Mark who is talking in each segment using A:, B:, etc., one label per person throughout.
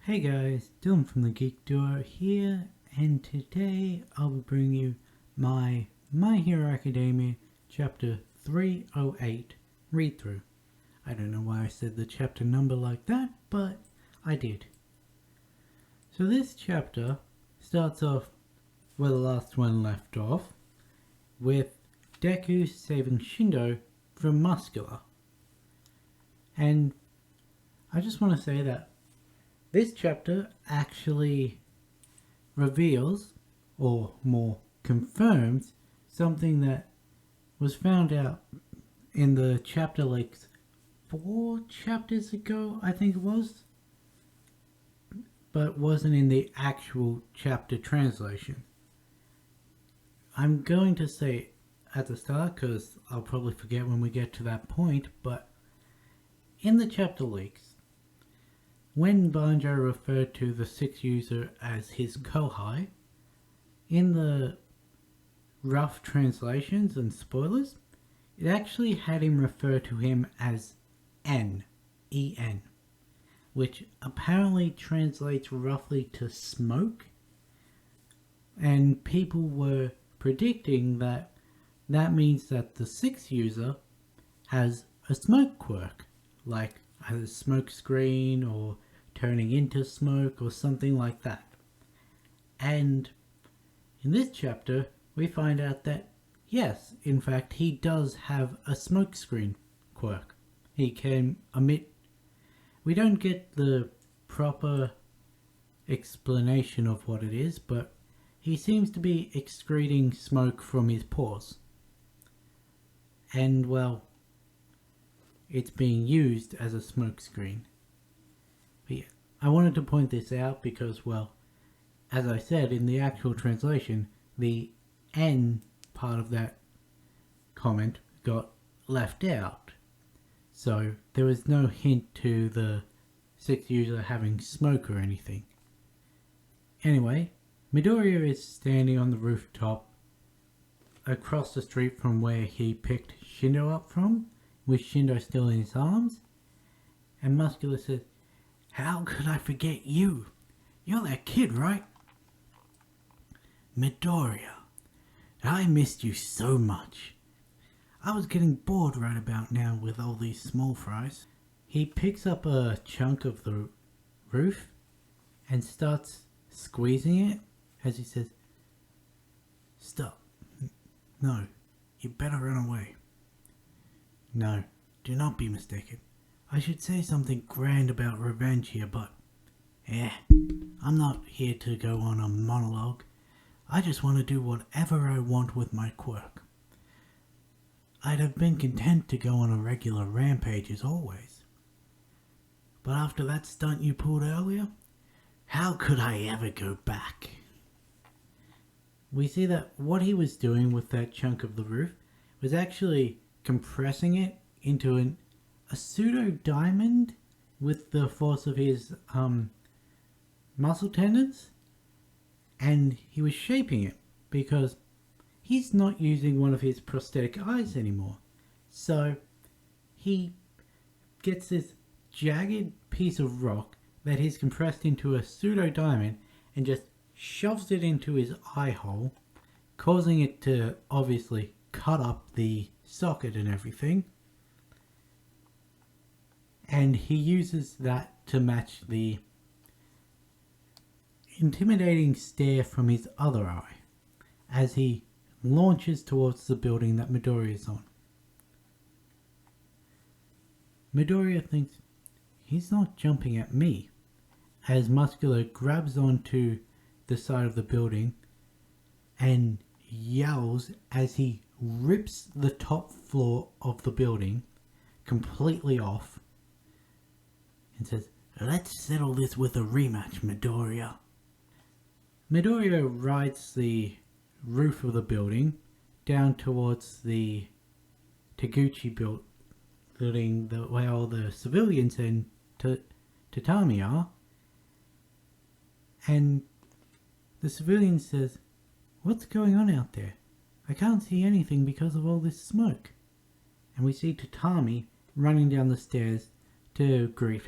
A: Hey guys, Dylan from the Geek Duo here, and today I'll be bringing you my Hero Academia Chapter 308 read-through. I don't know why I said the chapter number like that, but I did. So this chapter starts off where the last one left off, with Deku saving Shindo from Muscular. And I just want to say that this chapter actually reveals, or more confirms, something that was found out in the chapter like 4 chapters ago, I think it was, but wasn't in the actual chapter translation. I'm going to say it at the start because I'll probably forget when we get to that point, but in the chapter leaks, when BNHA referred to the sixth user as his Kohai, in the rough translations and spoilers, it actually had him refer to him as N, E-N, which apparently translates roughly to smoke, and people were predicting that that means that the sixth user has a smoke quirk, like a smoke screen or turning into smoke or something like that. And in this chapter we find out that yes, in fact he does have a smoke screen quirk. He can emit, we don't get the proper explanation of what it is, but he seems to be excreting smoke from his pores. And well, it's being used as a smoke screen. But yeah, I wanted to point this out because, well, as I said, in the actual translation, the N part of that comment got left out. So there was no hint to the sixth user having smoke or anything. Anyway, Midoriya is standing on the rooftop across the street from where he picked Shindo up from, with Shindo still in his arms, and Muscular says, "How could I forget you? You're that kid, right? Midoriya, I missed you so much. I was getting bored right about now with all these small fries." He picks up a chunk of the roof and starts squeezing it as he says, "Stop. No, you better run away. No, do not be mistaken. I should say something grand about revenge here, but I'm not here to go on a monologue. I just want to do whatever I want with my quirk. I'd have been content to go on a regular rampage as always. But after that stunt you pulled earlier, how could I ever go back?" We see that what he was doing with that chunk of the roof was actually compressing it into a pseudo diamond with the force of his muscle tendons, and he was shaping it because he's not using one of his prosthetic eyes anymore. So he gets this jagged piece of rock that he's compressed into a pseudo diamond and just shoves it into his eye hole, causing it to obviously cut up the socket and everything. And he uses that to match the intimidating stare from his other eye as he launches towards the building that Midoriya is on. Midoriya thinks he's not jumping at me, as Muscular grabs onto the side of the building and yells as he rips the top floor of the building completely off and says, "Let's settle this with a rematch, Midoriya." Midoriya rides the roof of the building down towards the Taguchi building, where all the civilians and tatami are, and the civilian says, "What's going on out there? I can't see anything because of all this smoke." And we see Tatami running down the stairs to greet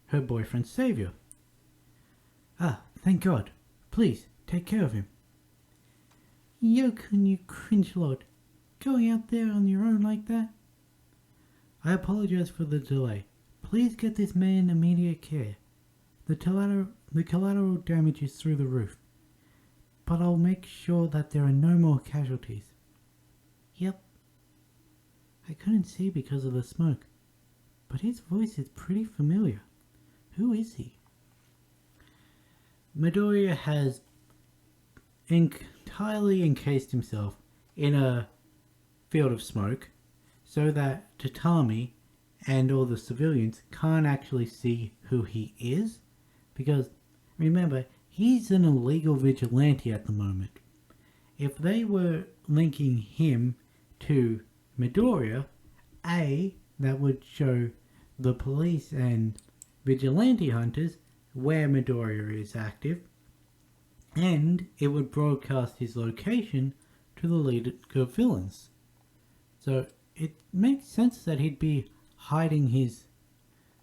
A: her boyfriend's savior. Ah, thank God. Please, take care of him. Yokun, you cringe lord. Going out there on your own like that? I apologize for the delay. Please get this man immediate care. The collateral damage is through the roof. But I'll make sure that there are no more casualties. Yep. I couldn't see because of the smoke. But his voice is pretty familiar. Who is he? Midoriya has entirely encased himself in a field of smoke so that Tatami and all the civilians can't actually see who he is, because remember, he's an illegal vigilante at the moment. If they were linking him to Midoriya, that would show the police and vigilante hunters where Midoriya is active, and it would broadcast his location to the leader of villains. So it makes sense that he'd be hiding his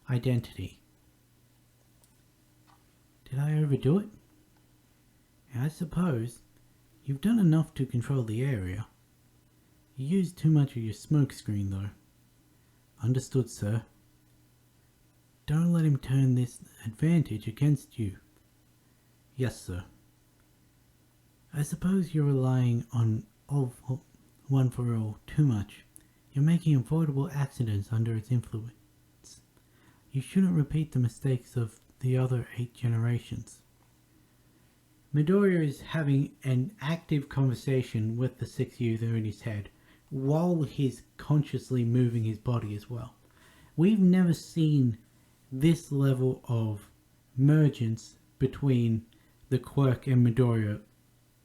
A: identity. Did I overdo it? I suppose. You've done enough to control the area. You used too much of your smoke screen though. Understood, sir. Don't let him turn this advantage against you. Yes, sir. I suppose you're relying on one for all too much. You're making avoidable accidents under its influence. You shouldn't repeat the mistakes of the other 8 generations. Midoriya is having an active conversation with the 6th user in his head, while he's consciously moving his body as well. We've never seen this level of mergence between the quirk and Midoriya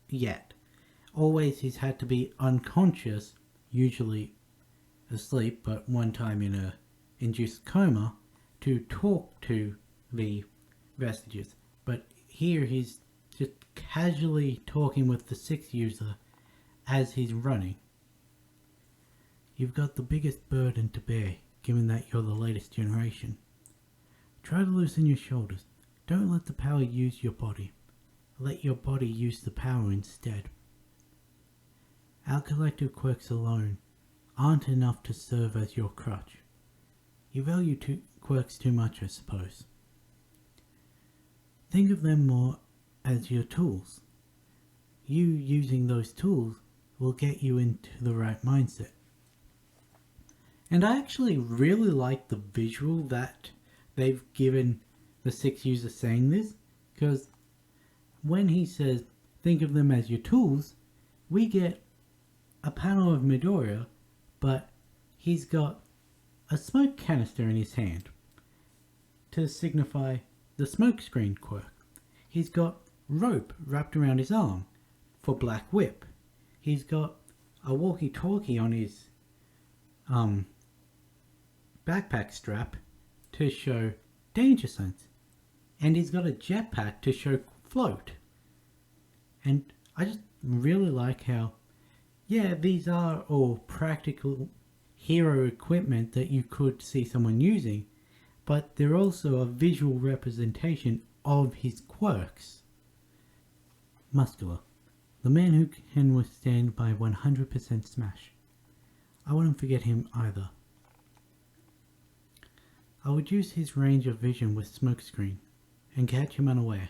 A: yet. Always he's had to be unconscious, usually asleep, but one time in a induced coma, to talk to the vestiges. But here he's just casually talking with the 6th user as he's running. You've got the biggest burden to bear, given that you're the latest generation. Try to loosen your shoulders. Don't let the power use your body. Let your body use the power instead. Our collective quirks alone aren't enough to serve as your crutch. You value quirks too much, I suppose. Think of them more as your tools. You using those tools will get you into the right mindset. And I actually really like the visual that they've given the 6th user saying this, because when he says think of them as your tools, we get a panel of Midoriya, but he's got a smoke canister in his hand to signify the smoke screen quirk. He's got rope wrapped around his arm for Black Whip. He's got a walkie-talkie on his backpack strap to show danger sense, and he's got a jetpack to show float. And I just really like how, yeah, these are all practical hero equipment that you could see someone using, but they're also a visual representation of his quirks. Muscular, the man who can withstand by 100% smash. I wouldn't forget him either. I would use his range of vision with smokescreen and catch him unaware.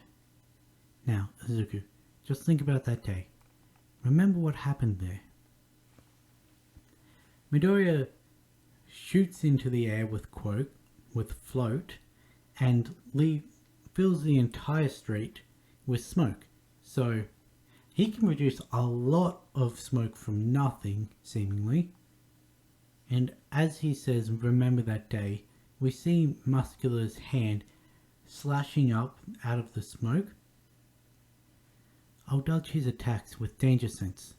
A: Now, Izuku, just think about that day. Remember what happened there. Midoriya shoots into the air with float, and fills the entire street with smoke. So he can produce a lot of smoke from nothing, seemingly. And as he says, remember that day, we see Muscular's hand slashing up out of the smoke. I'll dodge his attacks with danger sense.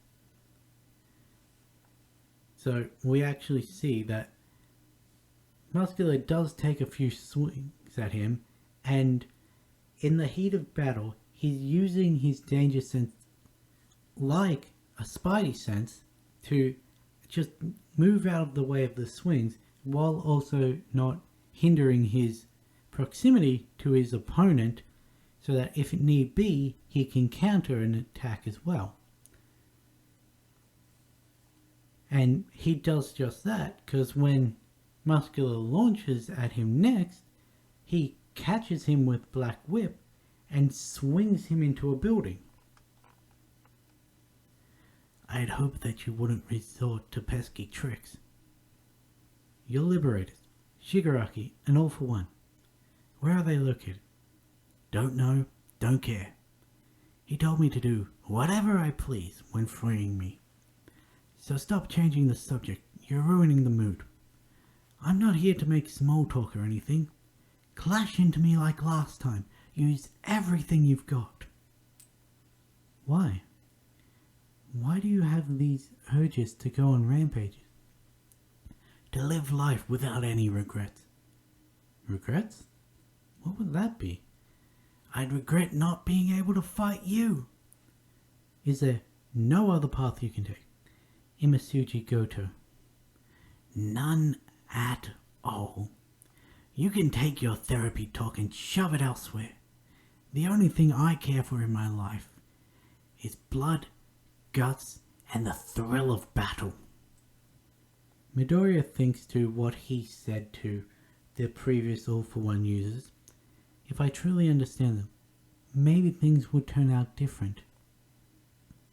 A: So we actually see that Muscular does take a few swings at him, and in the heat of battle, he's using his danger sense like a spidey sense to just move out of the way of the swings while also not hindering his proximity to his opponent so that if it need be, he can counter an attack as well. And he does just that, because when Muscular launches at him next, he catches him with Black Whip and swings him into a building. I'd hoped that you wouldn't resort to pesky tricks. You're liberated. Shigaraki and All for One. Where are they located? Don't know, don't care. He told me to do whatever I please when freeing me. So stop changing the subject. You're ruining the mood. I'm not here to make small talk or anything. Clash into me like last time. Use everything you've got. Why? Why do you have these urges to go on rampages? To live life without any regrets. Regrets? What would that be? I'd regret not being able to fight you. Is there no other path you can take? Imasuji Goto. None at all. You can take your therapy talk and shove it elsewhere. The only thing I care for in my life is blood, guts, and the thrill of battle. Midoriya thinks to what he said to the previous All for One users. If I truly understand them, maybe things would turn out different.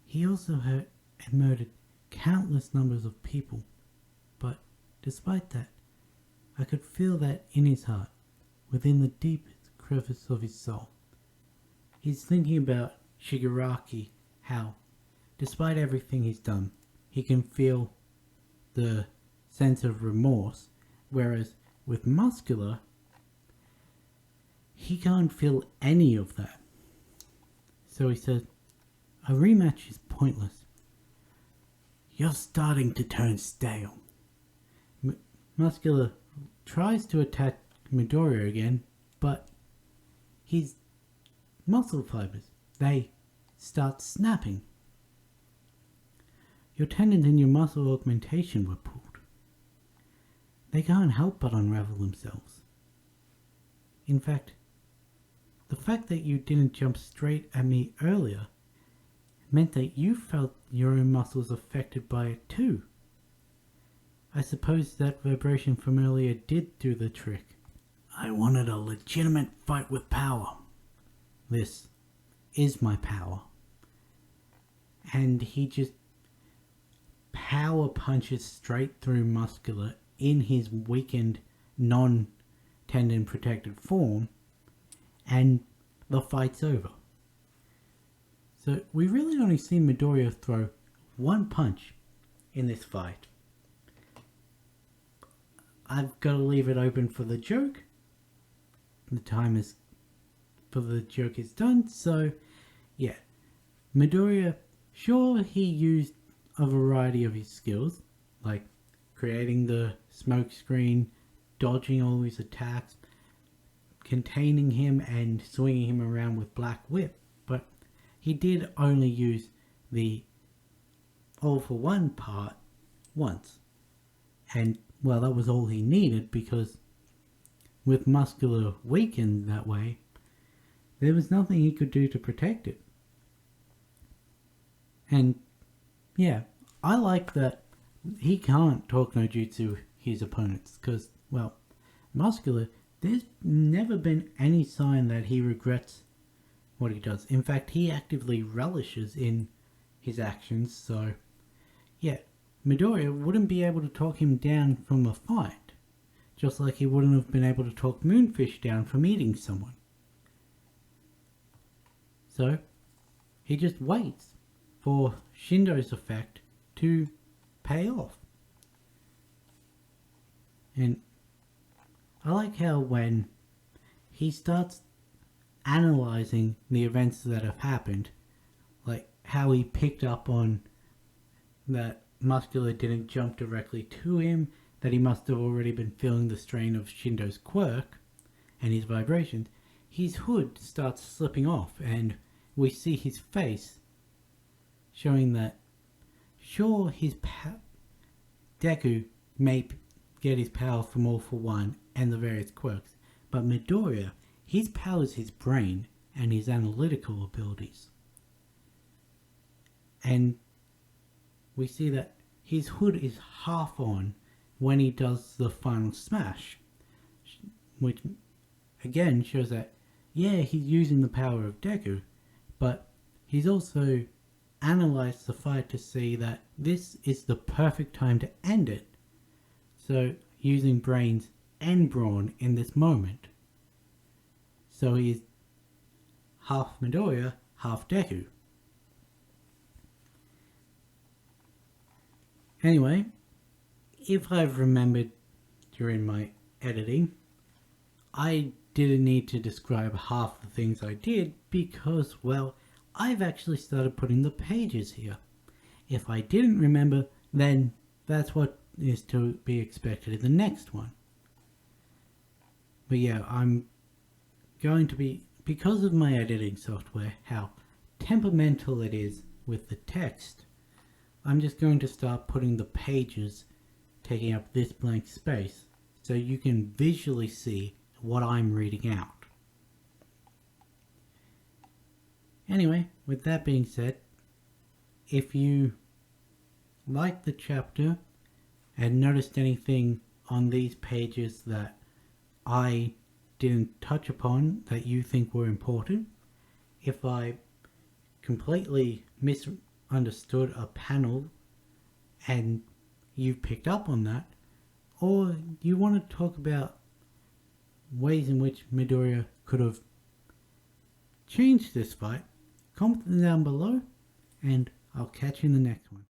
A: He also hurt and murdered countless numbers of people, but despite that, I could feel that in his heart, within the deepest crevice of his soul. He's thinking about Shigaraki, how, despite everything he's done, he can feel the sense of remorse, whereas with Muscular, he can't feel any of that. So he says, a rematch is pointless. You're starting to turn stale. Muscular tries to attack Midoriya again, but his muscle fibers, they start snapping. Your tendons and your muscle augmentation were pulled. They can't help but unravel themselves. In fact, the fact that you didn't jump straight at me earlier meant that you felt your own muscles affected by it too. I suppose that vibration from earlier did do the trick. I wanted a legitimate fight with power. This is my power. And he just power punches straight through Muscular in his weakened, non-tendon protected form, and the fight's over. So we really only see Midoriya throw one punch in this fight. I've got to leave it open for the joke. The time is for the joke is done, so yeah. Midoriya, sure, he used a variety of his skills, like creating the smoke screen, dodging all his attacks, containing him and swinging him around with Black Whip, but he did only use the All for One part once. And, well, that was all he needed, because with Muscular weakened that way, there was nothing he could do to protect it. And, yeah, I like that he can't talk no jutsu his opponents, because, well, Muscular, there's never been any sign that he regrets what he does. In fact, he actively relishes in his actions, so, yeah, Midoriya wouldn't be able to talk him down from a fight, just like he wouldn't have been able to talk Moonfish down from eating someone. So, he just waits for Shindo's effect to pay off. And I like how when he starts analyzing the events that have happened, like how he picked up on that Muscular didn't jump directly to him, that he must have already been feeling the strain of Shindo's quirk and his vibrations, his hood starts slipping off and we see his face showing that, sure, his Deku may get his power from All for One and the various quirks, but Midoriya, his power is his brain and his analytical abilities. And we see that his hood is half on when he does the final smash, which again shows that, yeah, he's using the power of Deku, but he's also analyzed the fight to see that this is the perfect time to end it. So using brains and brawn in this moment. So he's half Midoriya, half Deku. Anyway, if I've remembered during my editing, I didn't need to describe half the things I did because, well, I've actually started putting the pages here. If I didn't remember, then that's what is to be expected in the next one. But yeah, I'm going to be, because of my editing software, how temperamental it is with the text, I'm just going to start putting the pages taking up this blank space so you can visually see what I'm reading out. Anyway, with that being said, if you liked the chapter and noticed anything on these pages that I didn't touch upon that you think were important, if I completely misunderstood a panel and you picked up on that, or you want to talk about ways in which Midoriya could have changed this fight, comment them down below and I'll catch you in the next one.